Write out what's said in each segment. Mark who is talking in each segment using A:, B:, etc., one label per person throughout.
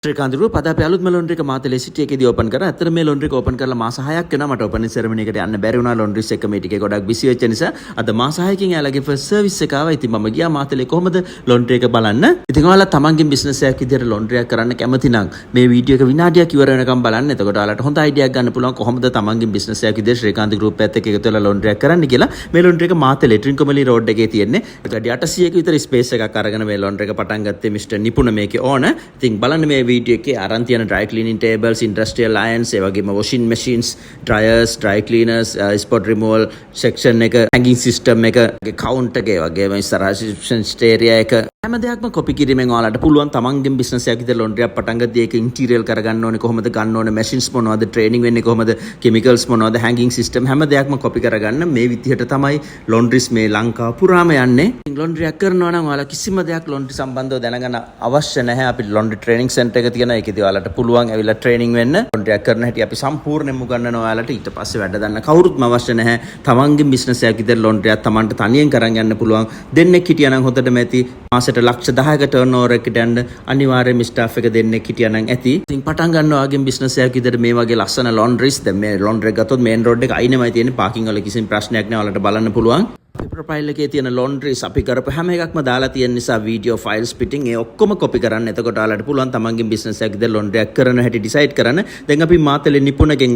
A: ශ්‍රීකාන්තරුව පද අපි අලුත් ලොන්ඩරි එක මාතලේ සිටි එකේදී ඕපන් කරා. අතර මේ ලොන්ඩරි එක ඕපන් කරලා මාස 6ක් වෙනවා. මට ඕපනින් සෙරමනි එකට යන්න බැරි වුණා. ලොන්ඩරිස් එක මේ ටිකේ ගොඩක් බිසි වෙච්ච නිසා අද මාස 6කින් යාළගේ ෆස්ට් සර්විස් එක ආවා. ඉතින් මම ගියා මාතලේ කොහමද ලොන්ඩරි එක බලන්න. ඉතින් ඔයාලා තමන්ගේ බිස්නස් එකක් විදියට ලොන්ඩරි එකක් කරන්න කැමති නම් මේ වීඩියෝ එක විනාඩියක් ඉවර වෙනකම් බලන්න. එතකොට ඔයාලට හොඳ අයිඩියා එකක් ගන්න පුළුවන් කොහොමද තමන්ගේ බිස්නස් එකක් විදියට ශ්‍රීකාන්ත ගෲප් එකත් එක්ක එකතු වෙලා ලොන්ඩරි එකක් කරන්න කියලා. මේ ලොන්ඩරි එක මාතලේ ට්‍රින්කොමලි රෝඩ් එකේ තියෙන්නේ. ඒකට 800ක විතර ස්පේස් එකක් අරගෙන මේ ලොන්ඩරි එක පටන් ගත්තේ මිස්ටර් නිපුණ මේකේ ඕන. ඉතින් බලන්න මේ වීඩියෝ එකේ අරන් තියෙන dry cleaning tables, industrial irons, ඒ වගේම washing machines, dryers, dry cleaners, spot removal section එක, hanging system එක, counter එක, ඒ වගේම ඉස්සරහා receptionist area එක හැම දෙයක්ම කොපි කිරීමෙන් ඔයාලට පුළුවන් තමන්ගේ බිස්නස් එකක් විතර ලොන්ඩරි එකක් පටන් ගද්දී ඒක ඉන්ටීරියර් කරගන්න ඕනේ කොහොමද, ගන්න ඕනේ මැෂින්ස් මොනවද, ට්‍රේනින් වෙන්නේ කොහොමද, කෙමිකල්ස් මොනවද, hanging system හැම දෙයක්ම කොපි කරගන්න මේ විදිහට තමයි ලොන්ඩරිස් මේ ලංකාව පුරාම යන්නේ. ලොන්ඩරි එකක් කරනවා නම් ඔයාලා කිසිම දෙයක් ලොන්ඩරි සම්බන්ධව දැනගන්න අවශ්‍ය නැහැ. අපි ලොන්ඩරි ට්‍රේනින් සෙන්ටර් එක තියෙනවා. ඒකදී ඔයාලට පුළුවන් ඇවිල්ලා ට්‍රේනින් වෙන්න. ලොන්ඩරි එකක් කරන හැටි අපි සම්පූර්ණයෙන්ම උගන්වනවා ඔයාලට. ඊට පස්සේ වැඩ දන්න කවුරුත්ම අවශ්‍ය නැහැ. තමන්ගේ බිස්නස් එකක් විතර ලොන්ඩරි එකක් තමන්ට තනියෙන් කරන් යන්න පුළුවන්. දෙන්නෙක් හිටියා නම් හොඳටම ඇති. මාසෙට ලක්ෂ 10ක ටර්නෝවර් එකකට යන්න අනිවාර්යයෙන්ම ස්ටාෆ් එක දෙන්නෙක් හිටියා නම් ඇති. ඉතින් පටන් ගන්නවා වගේ බිස්නස් එකක් විතර මේ වගේ ලස්සන ලොන්ඩරිස් දැන් මේ ලොන්ඩරි එක ගත්තොත් මේන් රෝඩ් එක අයිනෙමයි තියෙන්නේ. පාකින් වල කිසිම ප්‍රශ්නයක් නැහැ. ඔයාලට බලන්න පුළුවන්. ප්‍රොෆයිල් එකේ තියෙන ලොන්ඩරිස් අපි කරපු හැම එකක්ම දාලා තියෙන නිසා වීඩියෝ ෆයිල්ස් පිටින් ඒ ඔක්කොම කොපි කරන්න. එතකොට ඔයාලට පුළුවන් තමන්ගේ බිස්නස් එකක් විතර ලොන්ඩරි එකක් කරන හැටි ඩිසයිඩ් කරන්න. දැන් අපි මාතලේ නිපුණගෙන්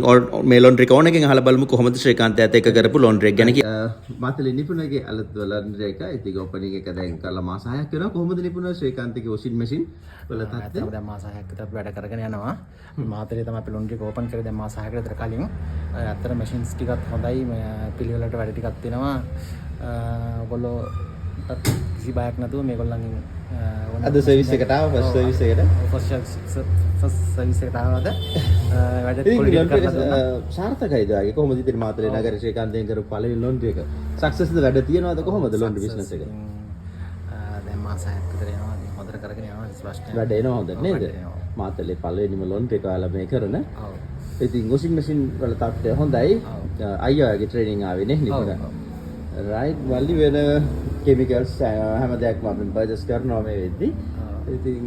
A: මේ ලොන්ඩරි එක ඕනගෙන් අහලා බලමු කොහොමද ශ්‍රීකාන්ත ඇත එක කරපු ලොන්ඩරි එක ගැන කියලා. මාතලේ නිපුණගේ අලුත් ලොන්ඩරි එක ඉතින් ඕපනින් එක දැන් කරලා මාස 6ක් වෙනවා. කොහොමද නිපුණ ශ්‍රීකාන්තගේ වොෂින් මැෂින් වල තත්ත්වය?
B: දැන් මාස 6ක් විතර වැඩ කරගෙන යනවා. මාතලේ තමයි අපි ලොන්ඩරි එක ඕපන් කරේ දැන් මාස 6කට විතර කලින්. අතර මැෂින්ස් ටිකත් හොඳයි. පිළිවෙලට වැඩ ටිකක් තියෙනවා. ඔයගොල්ලෝ කිසි බයක් නැතුව මේගොල්ලන්ගෙන්
A: අද සර්විස් එකට ආව ෆස්ට් සර්විස් එකට
B: ෆස්ට් සර්විස් එකට ආවද වැඩ කොලිඩ් කරලා
A: සාර්ථකයිද ආගේ කොහොමද ඉතින් මාතලේ නගරේ ශ්‍රීකාන්තයෙන් කරපු පළවෙනි ලොන්ඩරි එක සක්සස්ද වැඩ තියනවද කොහොමද ලොන්ඩරි බිස්නස් එක
B: දැන් මාස 6ක් විතර යනවා ඉතින් හොඳට කරගෙන යනවා ප්‍රශ්න
A: වැඩ එනවා හොඳ නේද මාතලේ පළවෙනිම ලොන්ඩරි එක ඔයාලා මේ කරන ඉතින් වොෂින් මැෂින් වල තත්ත්වය හොඳයි අයියාගේ ට්‍රේනින් ආවේ නේ නිකුත් right වලි වෙන කෙමිකල්ස් හැම දෙයක්ම අපි පර්චේස් කරනවා මේ වෙද්දි. ඉතින්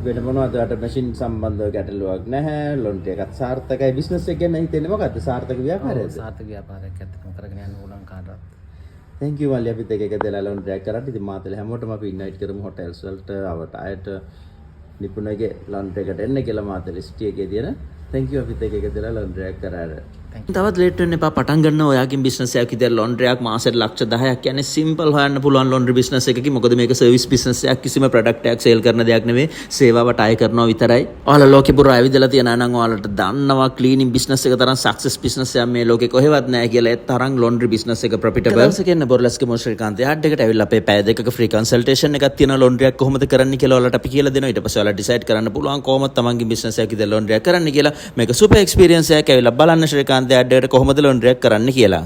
A: වෙන මොනවද අර මැෂින් සම්බන්ධව ගැටලුවක් නැහැ. ලොන්ඩරි එකත් සාර්ථකයි. බිස්නස් එක ගැන හිතෙන්නේ මොකද්ද? සාර්ථක ව්‍යාපාරයක්ද?
B: සාර්ථක ව්‍යාපාරයක් ඇත්තටම කරගෙන යන්න ඕන කාටවත්.
A: thank you වලි අපිත් එක එකදලා ලොන්ඩරි එකක් කරා. ඉතින් මාතලේ හැමෝටම අපි ඉන්වයිට් කරමු හොටෙල්ස් වලට අවට අයට නිපුණගේ ලොන්ඩරි එකට එන්න කියලා මාතලේ සිටි එකේ තියෙන. thank you අපිත් එක එකදලා ලොන්ඩරි එකක් කරා. තවත් ලේට් වෙන්න එපා. පටන් ගන්න ඔයාගේ බිස්නස් එකක් විතර ලොන්ඩරි එකක් මාසෙට ලක්ෂ 10ක් කියන්නේ සිම්පල් හොයන්න පුළුවන් ලොන්ඩරි බිස්නස් එකකින්. මොකද මේක සර්විස් බිස්නස් එකක්. කිසිම ප්‍රොඩක්ට් එකක් සේල් කරන දෙයක් නෙවෙයි. සේවාවට අය කරනවා විතරයි. ඔයාලා ලෝකෙ පුරා ඇවිදලා තියනා නම් ඔයාලට දන්නවා ක්ලීනින් බිස්නස් එක තරම් සක්සස් බිස්නස් එකක් මේ ලෝකෙ කොහෙවත් නැහැ කියලා. ඒ තරම් ලොන්ඩරි බිස්නස් එක ප්‍රොෆිටබල්. ඒකෙන් බොරලස්ගේ ශ්‍රීකාන්ත යාඩ් එකට ඇවිල්ලා අපේ පැය දෙකක ෆ්‍රී කන්සල්ටේෂන් එකක් තියෙනවා. ලොන්ඩරි එකක් කොහොමද කරන්න කියලා ඔයාලට අපි කියලා දෙනවා. ඊට පස්සේ ඔයාලා ඩිසයිඩ් කරන්න පුළුවන් කොහොමද තමන්ගේ බිස්නස් එකක් විතර ලොන්ඩරි එකක් කරන්න කියලා. මේක සුපර් එක්ස්පීරියන්ස් එකක්. ඇවිල්ලා බලන්න ශ්‍රීකාන්ත යාඩ් එකට කොහොමද ලොන්ඩරි එකක් කරන්න කියලා.